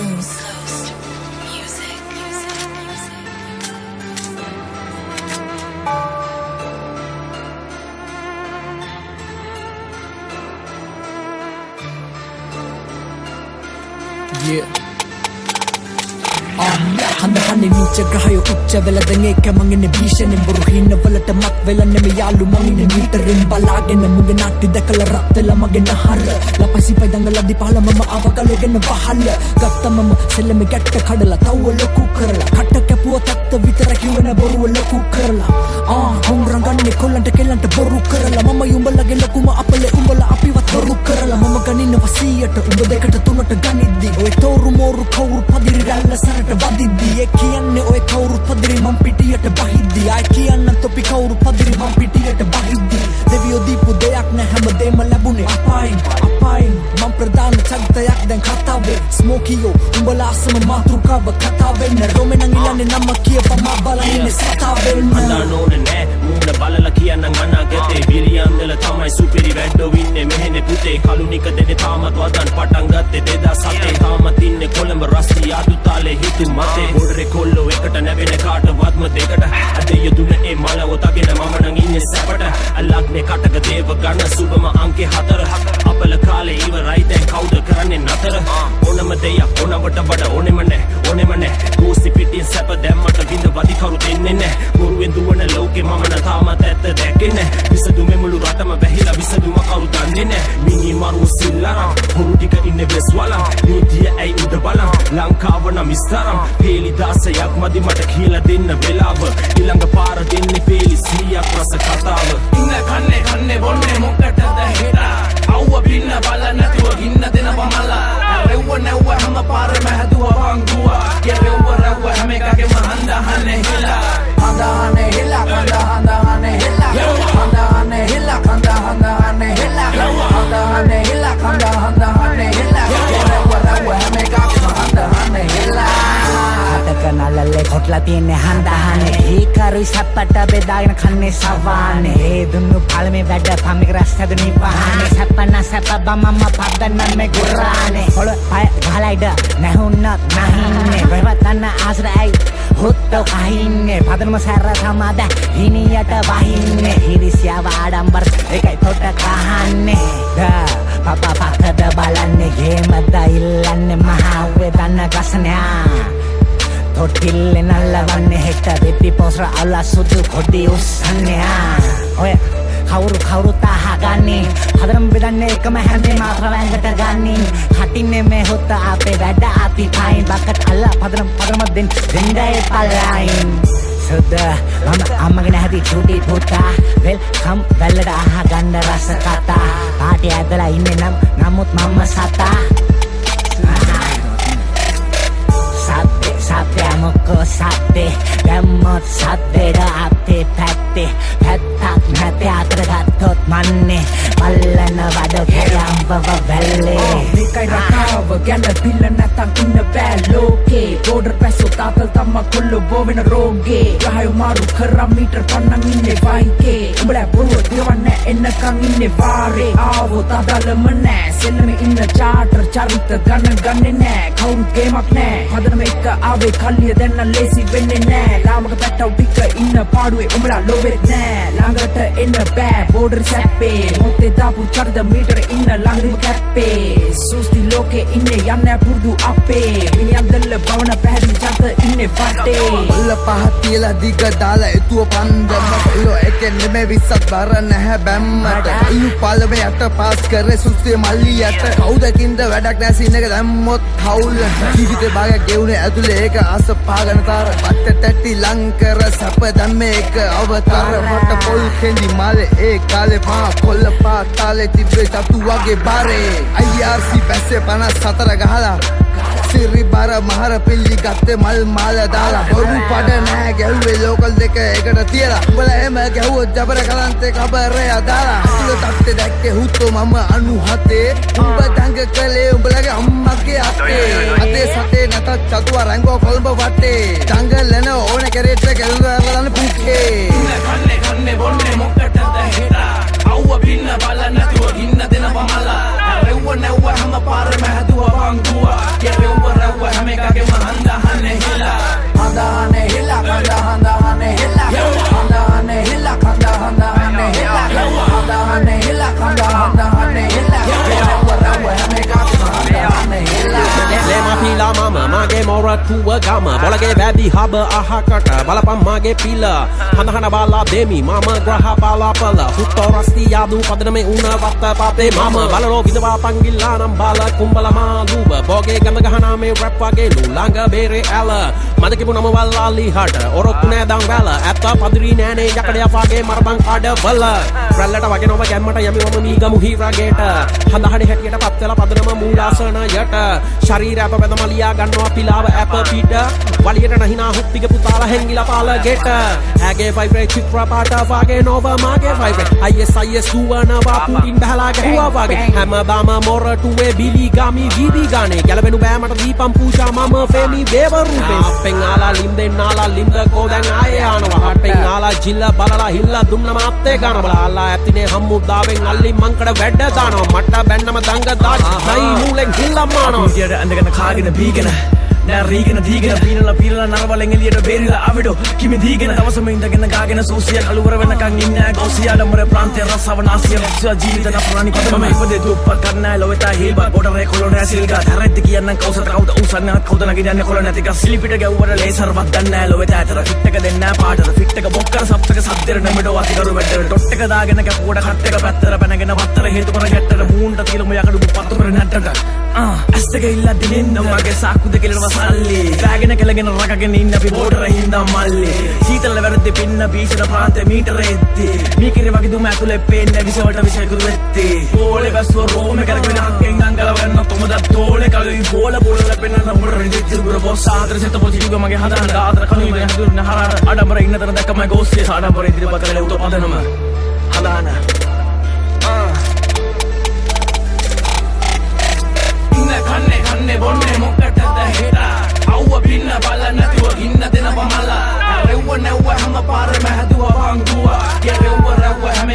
Coast Music. Yeah. Handa-handa ninja grahayo ucca vela dange kamangene bishane buru hinna walata mat vela neme yalu mangine meterin balagena munge natti dakala rattela magena har lapasi paidangala dipala mama avakalogena bahalla gatta mama selleme gatta kadala tawwa loku karala katta kapuwa tatta vitara kiwena boru loku karala honranganne kollanta kellanta boru karala mama yumbalage lokuma apale umbala apiwat boru karala mama ganina wasiyata umba dekata tunata ganiddi oy toru moru kawru padiri ralla sarata vadiddi e kiyanne oy kawru padiri mam pitiyata bahiddi ay kiyanna topi kawru padiri mam pitiyata bahiddi deviyo deepu deyak na hamadema labune apain mam pradana chagtayak den khatawe smokiyo umbala asama matrukawa khatawe na romenang ilane namma kiya ma balayne satawe anda none ne muna balala kiyanang mana gete william dela thamai superi weddo winne mehene pute kalunika dene thamat wadan patan gatte 2007 thamat inne kolamba rasti adu tale hitu mate bodre kollo ekata nabene kaata wadma dekata ade yuduna e mala otagena mama nang inne sapata alagne kataka deva gana subama anke 4 apala kale iwarai den kauda karanne natara onama deya onawata bada onemane gosi pitin sapa demmata vinda wadi karu denne ne muruwen duwana loke mama na thamat etta dekene visadu memulu ratama behila visaduma karu danne ne mini maru sillara horu tika inne beswala nitiya ai uda balan lankavana mistaram peli dasayak madi mata khila denna velawa ilanga para denne peli siyak rasa katawa inna kanne bonne mokkatada heda awwa binna balana tuwa ginna dena pamala rewwa newwa hama para mahduwa wanguwa ye rewwa hame kage mahanda hane hila handa hane hila kanda handa hane hila handa hane hila kanda handa hane hila handa hane hila kanda handa hane hila ye rewwa hame kage mahanda hane hila නලල්ලේ කොටලා තියෙන්නේ හන්දාහනේ ඒකරුයි සප්පට බෙදාගෙන කන්නේ සවානේ ඒ දුන්නු පළමේ වැඩ පම්මික රස් හැදුනි පහනේ සප්පන්න සප්ප බම්මම පද්දන්න මේ ගුරානේ ඔල පය ගහලයිද නැහුන්නත් නැහින්නේ වෙවතන්න ආසරයි හොත්තෝ කහින්නේ පදනම සැර සමාද හිනියට වහින්නේ හිරිසියාව ආඩම්බර ඒකයි තොට කහන්නේ පපා පතද බලන්නේ ගේමද ඉල්ලන්නේ මහාවේ දන්න ගසනයා තොටිල්ලේ නල්ලවන්නේ හෙට දෙපි පොස්ර අල්ලා සුදු කොඩි උස්සන්නේ ඔය කවුරු තාහගන්නේ හදරම් බෙදන්නේ එකම හැන්දේ මාත්‍ර වැංගට ගන්නේ කටින්නේ මේ හොත්ත අපේ වැඩ අපි කයින් බකට් අල්ලා පදරම දෙන්නයි පල්ලයින් සුද මම අම්මගෙන හැටි චූටි පුතා වෙල්කම් වැල්ලට අහගන්න රස කතා පාටි ඇදලා ඉන්නේ නමුත් මම සතා සත්‍ය මොකෝ සත්‍ය දැම්මොත් සත්‍යද අපේ පැත්තේ පැත්තක් නැති අතර ගත්තොත් මන්නේ පල්ලන වඩ කැයම්බව වැල්ලේ මේකයි රටාව ගැන පිල්ල නැතන් ඉන්න බෑ ලෝකේ බෝඩර් පැසෝ තාතල් තම්ම කොල්ලෝ බෝවෙන රෝගේ ගහයෝ මාරු කරම් මීටර් පන්නන් ඉන්නේ වයිකේ උඹලා බොරුව දිවන්නේ එන්නකන් ඉන්නේ වාරේ ආවොත් අදාළම නෑ සෙල්ලමේ ඉන්න චාටර් චරිත ගන්නේ නෑ කවුරු ගේමක් නෑ හදනම එක ආවේ කල්ලිය දැන්න ලේසි වෙන්නේ නෑ ලාමක පැට්ටව ටික ඉන්න පාඩුවේ උඹලා ලෝවෙත් නෑ ළඟට එන්න බෑ බෝඩර් සැප්පේ මොත්තේ දාපු චරිත මීටර ඉන්න ළඟින්ම කැප්පේ සුස්ති ලෝකේ ඉන්නේ යන්නේ පුරුදු අපේ මිනියන් දෙල්ල බවන පැහැදිලි චරිත ඉන්නේ වටේ ඔල්ල පහ තියලා දිග දාලා එතුව පන්දම කොල්ලෝ එකෙන් නෙමෙයි විස්සක් බර නැහැ බැම්මට අයියු පළවෙ යට පාස් කරේ සුස්තිය මල්ලියට කවුදකින්ද වැඩක් නැහැ සීන් එක දැම්මොත් හවුල් ජීවිතේ භාගයක් ගෙවුනේ ඇතුලේ ඒක ආස පාගන තාර වට්ට තැටි ලංකර සැප දැම්මේ එක අවතර මට පොල් කෙන්දි මාලේ ඒ කාලේ පහ කොල්ල පහ තාලේ තිබ්බේ තතු වගේ බාරේ IRC පැස්සේ 54 ගහලා සිරි බර මහර පිල්ලි ගත්තේ මල් මාල දාලා බොරු පඩ නැහැ ගැහුවේ ලෝකල් දෙක එකට තියලා උඹලා එහෙම ගැහුවොත් ජබර කලන්තේ කබරේ අදාලා අතුල තත්තේ දැක්කේ හුත්තෝ මම 97 උඹ දඟ කලේ උඹලගේ අම්මගේ අතේ අතේ සතේ නැතත් චතුව රංගෝ කොළඹ වටේ දඟලන ඕන කෙරෙට ගැලුවා පුකේ කන්නේ බොන්නේ මොකටද හෙට අවුව පින්න බලන්න තුව ගින්න දෙන පමලා රෙව්ව නැව්ව හැම පාරම හැදුවා වංගුවා ye rewwa මොරටුව ගම බොලගේ වැදි හබ අහකට බලපන් මගේ පිල හඳහන බාලා දෙමි මම ග්‍රහ බාලාපල හුත්තෝ රස්ති යාදු පදනමේ උන වත්ත පාපේ මම බලරෝ විදවා පංගිල්ලා නම් බාල කුම්බල මාලුව බෝගේ ගඳ ගහනා මේ රැප් වගේ ලු ළඟ බේරේ ඇල මද කිපු නම වල්ලාලි හට ඔරොක්කු නෑ දන් වැල ඇත්ත පදිරි නෑනේ යකඩය වාගේ මරබන් කඩ බල රැල්ලට වගේ නොව ගැම්මට යමි මම මීගමු හිරගේට හඳහඩි හැටියට පත්වෙලා පදනම මූලාසන යට ශරීර අප වැදමලියා ගන්නවා පිලාව ඇප පිට වලියට නහිනා හුත්තික පුතාලා හැංගිලා පාල ගෙට ඇගේ ෆයිබ්‍රේට් චිත්‍ර පාට වාගේ නොව මාගේ ෆයිබ්‍රේට් IS දුවනවා පුටින් බහලා ගැහුවා වාගේ හැමදාම මොරටුවේ බිලි ගමි වීදි ගානේ ගැලවෙනු බෑ මට දීපම් පූජා මම ෆේමි දේවරුපේ අපෙන් ආලා ලින්දෙන් ආලා ලින්ද කෝදැන් ආයේ ආනවා හටෙන් ආලා ජිල්ල බලලා හිල්ල දුන්න මාත්තේ ගාන බලලා ඇතිනේ හම්මුදාවෙන් අල්ලි මංකඩ වැඩ දානවා මට බැන්නම දංග දාච් නයි නූලෙන් හිල්ලම් මානවා විදියට ඇඳගෙන කාගෙන බීගෙන නෑ රීගෙන දීගෙන පීනලා පීනලා නරවලෙන් එළියට බේරිලා ආවිඩෝ කිමි දීගෙන දවසම ඉඳගෙන ගාගෙන සෝසිය කලවර වෙනකන් ඉන්නේ ගෝසියා ඩමර ප්‍රාන්තේ රසව නාසිය රක්ෂා ජීවිත නපුරානි පදම ඉපදේ දුප්පත් කරන්නයි ලොවෙතා හේබා බොඩරේ කොලොනේ සිල්ගා තරෙත් කියන්නම් කවුසට කවුද උසන්න කවුද නගින්නේ කොල නැති ගස් සිලිපිට ගැව්වට ලේසර් වත් දන්නේ ලොවෙතා ඇතර ෆිට් එක දෙන්න පාටට ෆිට් එක බොක්කර සප්තක සද්දෙර නෙමෙඩෝ අතිකරු වැටර ඩොට් එක දාගෙන කැපුවට කට් එක පැත්තට පැනගෙන වත්තර හේතු කර ගැට්ටට මූන්ට තියලම යකඩු පත්තු කර නැට්ටට ඇස් දෙක ඉල්ල දිනින්න මගේ සාක්කු දෙක කෙලව සල්ලි බෑගෙන කෙලගෙන රකගෙන ඉන්න අපි බෝඩර හින්දා මල්ලි සීතල වැරද්දේ පින්න බීසන ප්‍රාන්තේ මීටර එද්දි මීකිරි වගේ දුම ඇතුලේ පේන්නේ විසවට විසකුරු වෙත්ති ඕලේ බස්ව රෝමේ කරගෙන අක්කෙන් අංගල වෙන්න තොමද තෝලේ කලුයි බෝල බෝල ලැබෙන්න නම්බර රිදිත් ගුර බොස් ආදර සෙත පොතිග මගේ හදාන ආදර කණුයි මේ හදුන හරාර අඩමර ඉන්න තර දැක්කම ගෝස්සේ සාඩම්බර ඉදිරිපත් කළේ උත පදනම හදාන කන්නේ බොන්නේ මොකටද හෙටා අවුව පින්න බල නැතුව ඉන්න දෙනවා මල්ලා රෙව්ව නැව්ව හැම පාරෙම හැදුවා වංගුවා ගේ රෙව්ව හැම